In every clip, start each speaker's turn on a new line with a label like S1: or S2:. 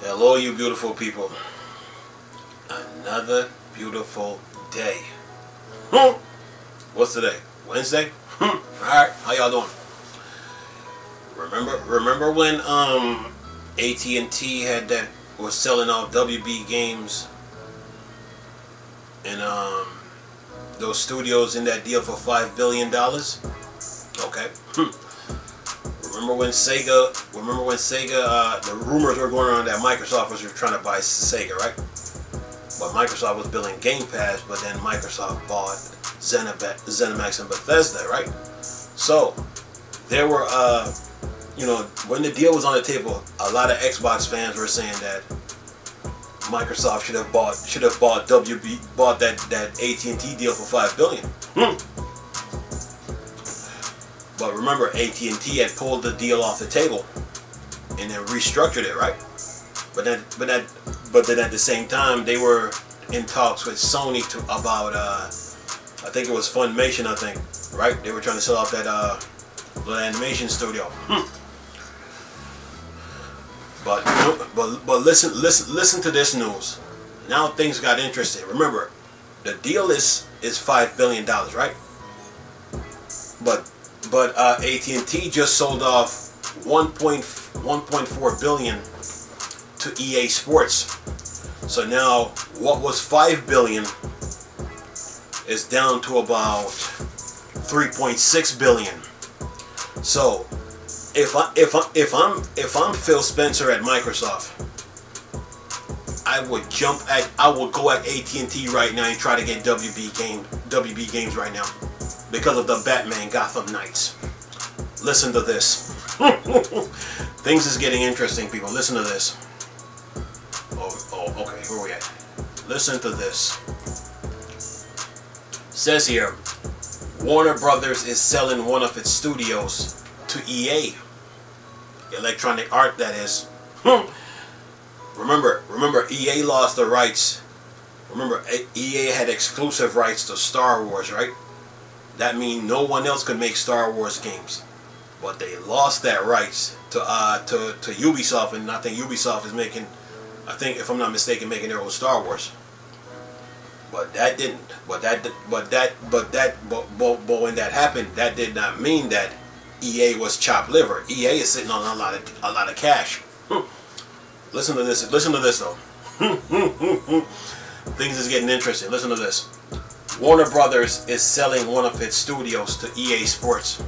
S1: Hello, you beautiful people. Another beautiful day. What's today? Wednesday? Alright, how y'all doing? Remember when AT&T had that was selling off WB games and those studios in that deal for $5 billion? Okay. Remember when Sega, the rumors were going around that Microsoft was trying to buy Sega, right? But Microsoft was building Game Pass, but then Microsoft bought ZeniMax and Bethesda, right? So, there were, when the deal was on the table, a lot of Xbox fans were saying that Microsoft should have bought that AT&T deal for $5 billion. But remember, AT&T had pulled the deal off the table and then restructured it, right? But then at the same time, they were in talks with Sony about I think it was Funimation, I think, right? They were trying to sell off that animation studio. But listen to this news. Now things got interesting. Remember, the deal is $5 billion, right? But AT&T just sold off 1.4 billion to EA Sports. So now what was $5 billion is down to about 3.6 billion. So if I'm Phil Spencer at Microsoft, I would go at AT&T right now and try to get WB games right now because of the Batman Gotham Knights. Listen to this. Things is getting interesting, people. Listen to this. Okay, where are we at? Listen to this. Says here, Warner Brothers is selling one of its studios to EA. Electronic Art, that is. Remember, EA lost the rights. Remember, EA had exclusive rights to Star Wars, right? That means no one else could make Star Wars games. But they lost that rights to Ubisoft, and I think Ubisoft is making, I think if I'm not mistaken, making their own Star Wars. But that didn't. But when that happened, that did not mean that EA was chopped liver. EA is sitting on a lot of cash. Listen to this. Listen to this though. Things is getting interesting. Listen to this. Warner Brothers is selling one of its studios to EA Sports.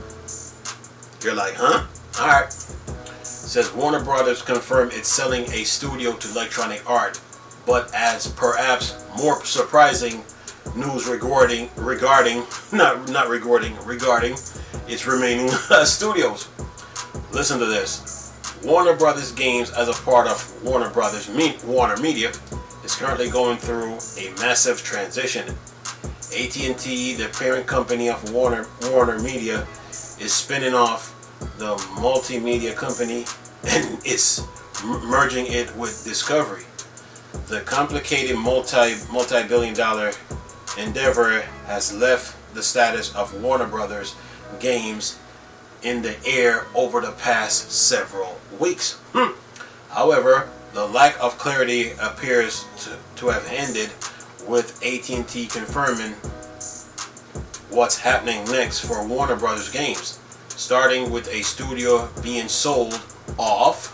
S1: You're like, huh? Alright. Says Warner Brothers confirmed it's selling a studio to Electronic Art, but as perhaps more surprising news regarding its remaining studios. Listen to this. Warner Brothers Games, as a part of Warner Media, is currently going through a massive transition. AT&T, the parent company of Warner Media, is spinning off the multimedia company and it's merging it with Discovery. The complicated multi-billion-dollar endeavor has left the status of Warner Brothers Games in the air over the past several weeks. However, the lack of clarity appears to have ended, with AT&T confirming what's happening next for Warner Brothers Games, starting with a studio being sold off.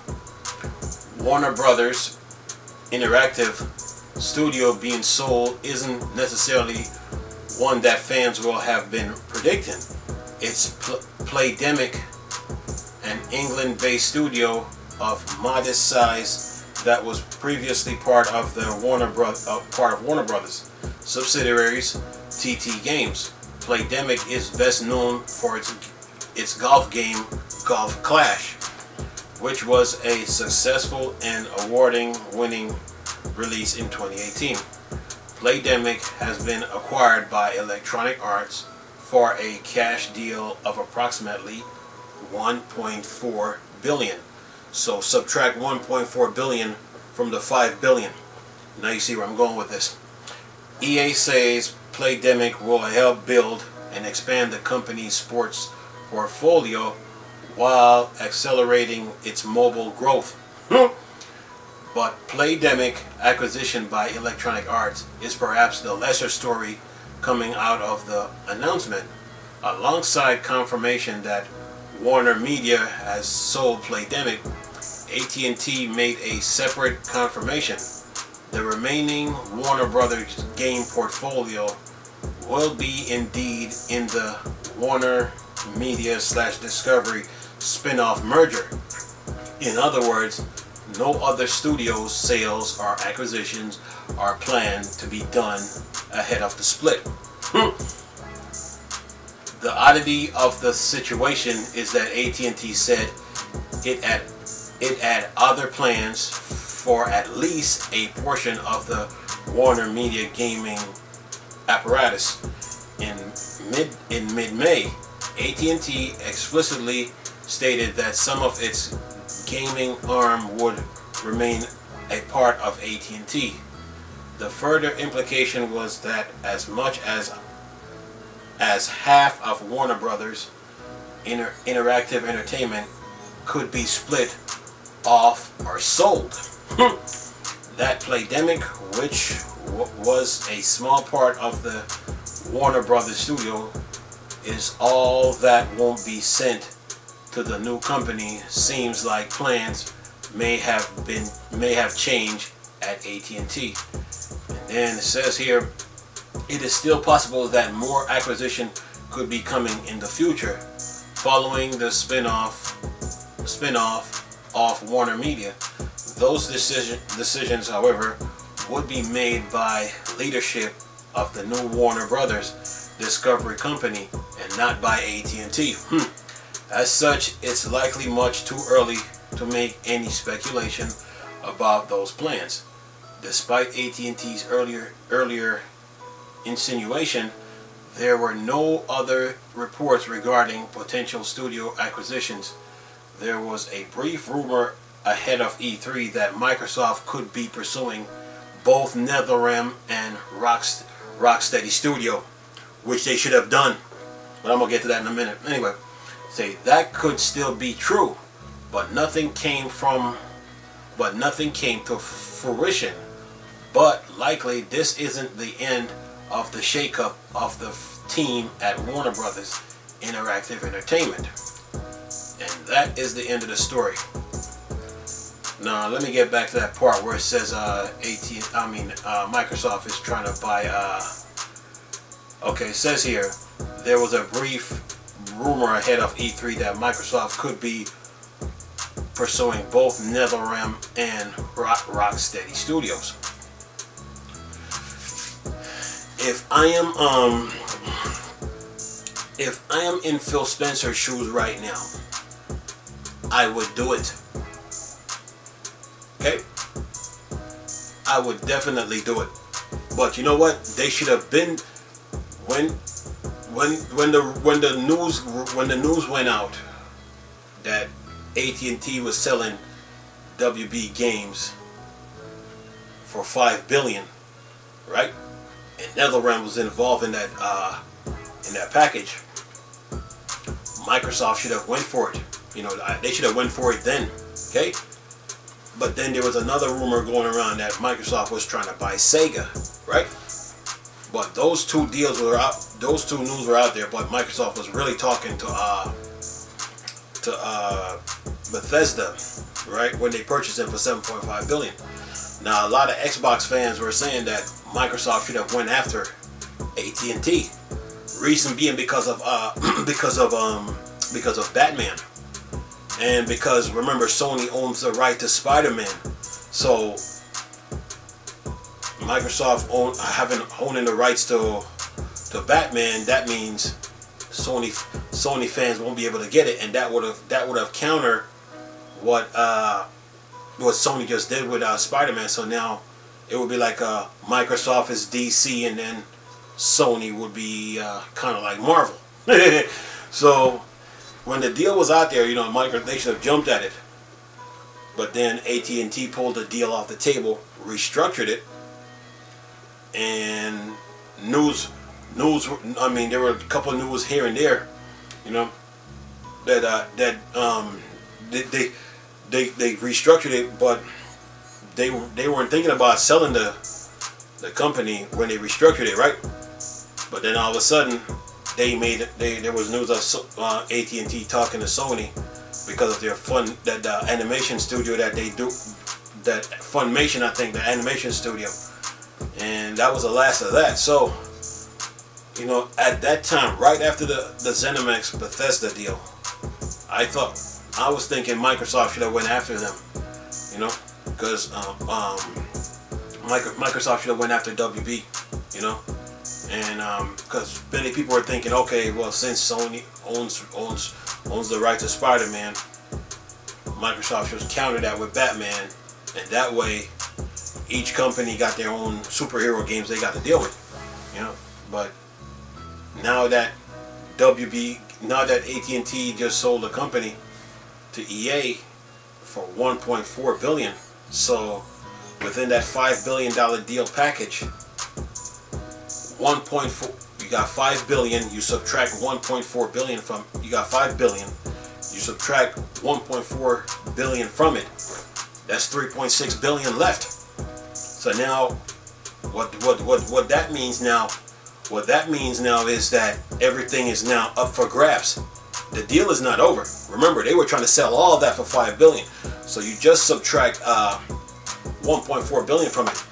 S1: Warner Brothers Interactive studio being sold isn't necessarily one that fans will have been predicting. It's Playdemic, an England-based studio of modest size that was previously part of the Warner Brothers subsidiaries, TT Games. Playdemic is best known for its golf game, Golf Clash, which was a successful and award-winning release in 2018. Playdemic has been acquired by Electronic Arts for a cash deal of approximately $1.4 billion. So subtract 1.4 billion from the 5 billion. Now you see where I'm going with this. EA says Playdemic will help build and expand the company's sports portfolio while accelerating its mobile growth. But Playdemic acquisition by Electronic Arts is perhaps the lesser story coming out of the announcement, alongside confirmation that Warner Media has sold Playdemic. AT&T made a separate confirmation. The remaining Warner Brothers game portfolio will be indeed in the Warner Media / Discovery spin-off merger. In other words, no other studios sales or acquisitions are planned to be done ahead of the split. The oddity of the situation is that AT&T said it had other plans for at least a portion of the Warner Media gaming apparatus. In mid-May, AT&T explicitly stated that some of its gaming arm would remain a part of AT&T. The further implication was that as much as half of Warner Brothers Interactive Entertainment could be split off or sold. That Playdemic, which was a small part of the Warner Brothers studio, is all that won't be sent to the new company. Seems like plans may have changed at AT&T. And then it says here, it is still possible that more acquisition could be coming in the future following the spin-off of Warner Media. Those decisions, however, would be made by leadership of the new Warner Brothers Discovery Company and not by AT&T. As such, it's likely much too early to make any speculation about those plans. Despite AT&T's earlier insinuation, there were no other reports regarding potential studio acquisitions. There was a brief rumor ahead of E3 that Microsoft could be pursuing both NetherRealm and Rocksteady Studio, which they should have done, but I'm gonna get to that in a minute. Anyway, say that could still be true, but nothing came to fruition. But likely this isn't the end of the shakeup of the team at Warner Brothers Interactive Entertainment. And that is the end of the story. Now let me get back to that part where it says Microsoft is trying to buy. Okay, it says here there was a brief rumor ahead of E3 that Microsoft could be pursuing both NetherRealm and Rocksteady Studios. If I am in Phil Spencer's shoes right now, I would do it. Okay? I would definitely do it. But you know what? They should have been when the news went out that AT&T was selling WB Games for $5 billion, right? And NetherRealm was involved in that package. Microsoft should have went for it. You know, they should have went for it then. Okay. But then there was another rumor going around that Microsoft was trying to buy Sega, right? But those two deals were out. Those two news were out there. But Microsoft was really talking to Bethesda, right, when they purchased them for $7.5 billion. Now a lot of Xbox fans were saying that Microsoft should have went after AT&T. Reason being because of Batman. And because, remember, Sony owns the right to Spider-Man. So Microsoft owning the rights to Batman, that means Sony fans won't be able to get it, and that would have countered what Sony just did with Spider-Man. So now it would be like Microsoft is DC, and then Sony would be kind of like Marvel. So when the deal was out there, you know, they should have jumped at it. But then AT&T pulled the deal off the table, restructured it, and news. I mean, there were a couple of news here and there, you know, they restructured it, but they weren't thinking about selling the company when they restructured it, right? But then all of a sudden, there was news of AT&T talking to Sony because of their animation studio that they do, that Funimation, I think, the animation studio, and that was the last of that. So, you know, at that time, right after the ZeniMax Bethesda deal, I was thinking Microsoft should have went after them, you know, because Microsoft should have went after WB, you know, and because many people are thinking, okay, well, since Sony owns the rights to Spider-Man, Microsoft should counter that with Batman, and that way each company got their own superhero games they got to deal with, you know. But now that AT&T just sold the company to EA for $1.4 billion, so within that $5 billion deal package, 1.4, you got $5 billion, you subtract 1.4 billion from, you got $5 billion, you subtract 1.4 billion from it, that's 3.6 billion left. So now what that means now, is that everything is now up for grabs. The deal is not over. Remember, they were trying to sell all of that for $5 billion. So you just subtract 1.4 billion from it.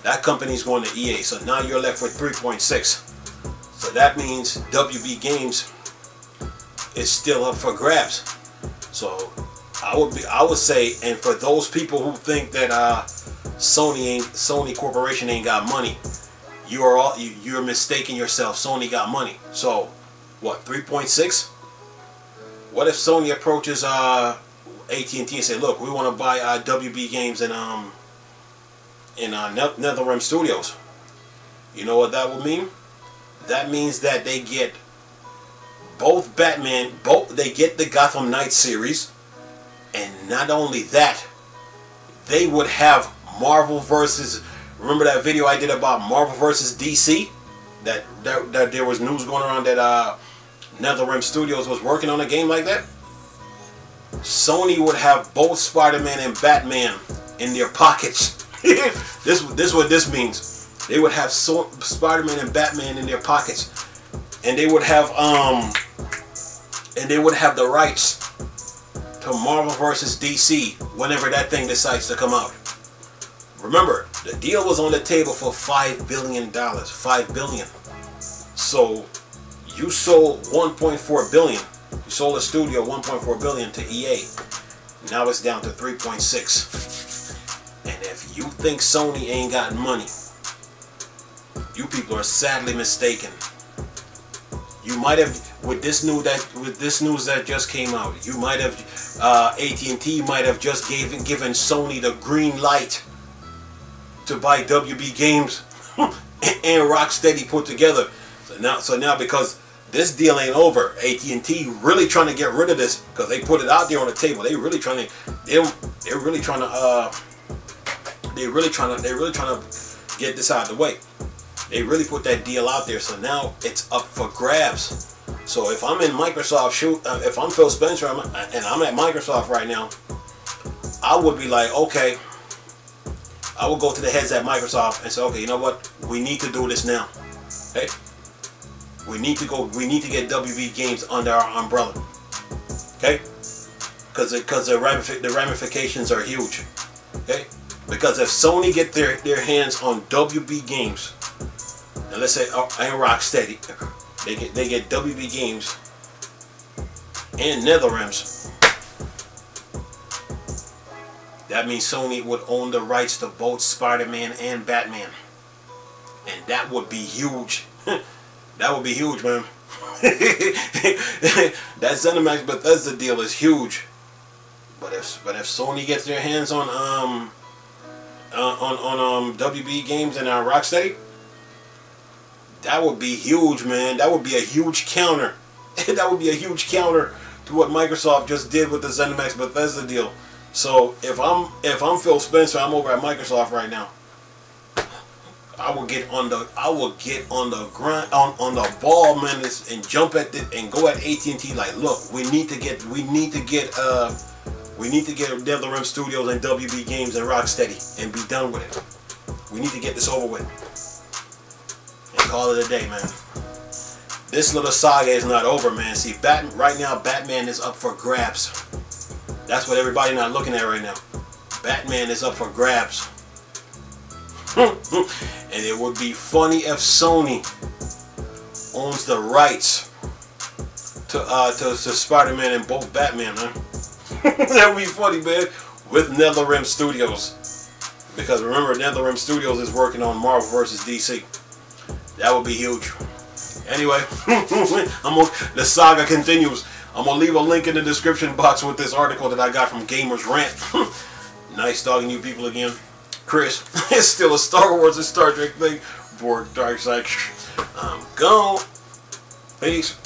S1: That company's going to EA. So now you're left with 3.6. So that means WB Games is still up for grabs. So I would say, and for those people who think that Sony Corporation ain't got money, you're mistaking yourself. Sony got money. So what, 3.6? What if Sony approaches AT&T and say, look, we want to buy WB Games in NetherRealm Studios? You know what that would mean? That means that they get both Batman, they get the Gotham Knights series, and not only that, they would have Marvel versus. Remember that video I did about Marvel versus DC? That there was news going around that NetherRealm Studios was working on a game like that. Sony would have both Spider-Man and Batman in their pockets. This what this means. They would have Spider-Man and Batman in their pockets, and they would have the rights to Marvel versus DC whenever that thing decides to come out. Remember, the deal was on the table for $5 billion. $5 billion. So you sold 1.4 billion. You sold a studio 1.4 billion to EA. Now it's down to 3.6. And if you think Sony ain't got money, you people are sadly mistaken. You might have, with this news that just came out, you might have AT&T might have just given Sony the green light to buy WB Games and Rocksteady put together. So now because this deal ain't over, AT&T really trying to get rid of this because they put it out there on the table. They're really trying to get this out of the way. They really put that deal out there. So now it's up for grabs. So if I'm in Microsoft, if I'm Phil Spencer and I'm at Microsoft right now, I would be like, okay. I will go to the heads at Microsoft and say, okay, you know what? We need to do this now. Okay? We need to get WB Games under our umbrella. Okay? Because the ramifications are huge. Okay? Because if Sony get their hands on WB Games, and let's say and Rocksteady, they get WB Games and NetherRealms, that means Sony would own the rights to both Spider-Man and Batman. And that would be huge. That would be huge, man. That ZeniMax Bethesda deal is huge. But if Sony gets their hands on WB Games and Rocksteady, that would be huge, man. That would be a huge counter. That would be a huge counter to what Microsoft just did with the ZeniMax Bethesda deal. So if I'm Phil Spencer, I'm over at Microsoft right now. I will get on the grind on the ball, man, and jump at it and go at AT&T like, look, we need to get NetherRealm Studios and WB Games and Rocksteady and be done with it. We need to get this over with and call it a day, man. This little saga is not over, man. See, right now, Batman is up for grabs. That's what everybody not looking at right now. Batman is up for grabs. And it would be funny if Sony owns the rights to Spider-Man and both Batman, man. That would be funny, man, with NetherRealm Studios. Because remember, NetherRealm Studios is working on Marvel vs. DC. That would be huge. Anyway, the saga continues. I'm going to leave a link in the description box with this article that I got from Gamers Rant. Nice talking to you people again. Chris, it's still a Star Wars and Star Trek thing. Borg Dark Side. I'm gone. Peace.